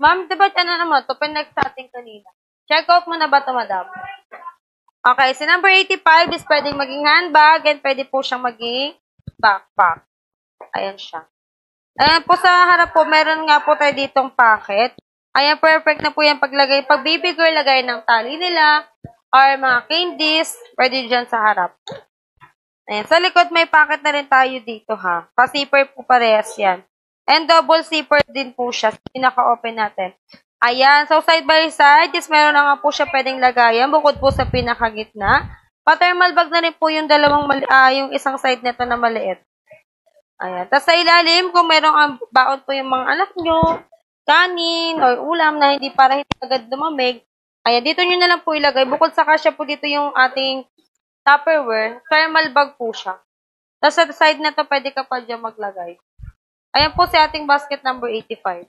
Ma'am, di ba ano naman to? Pinex sa ating kanina. Check out mo na ba ito, madam? Okay, so number 85 is pwedeng maging handbag and pwede po siyang maging backpack. Ayan siya. Ayan po sa harap po, meron nga po tayo ditong packet. Ayan, perfect na po yan paglagay. Pag baby girl, lagay ng tali nila or mga candies, pwede dyan sa harap. Ayan, sa likod may packet na rin tayo dito ha. Pa-zipper po parehas yan. And double zipper din po siya. Pinaka-open natin. Ayan, so side by side, is meron na nga po siya pwedeng lagayan bukod po sa pinakagitna. Pa-thermal bag na rin po yung yung isang side nito na maliit. Ayan. Tapos sa ilalim, kung merong baon po yung mga anak nyo, kanin, or ulam na para hindi agad lumamig, ayan, dito nyo na lang po ilagay. Bukod sa kasya po dito yung ating Tupperware, thermal bag po siya. Tapos sa side na to, pwede ka pa dyan maglagay. Ayan po si ating basket number 85.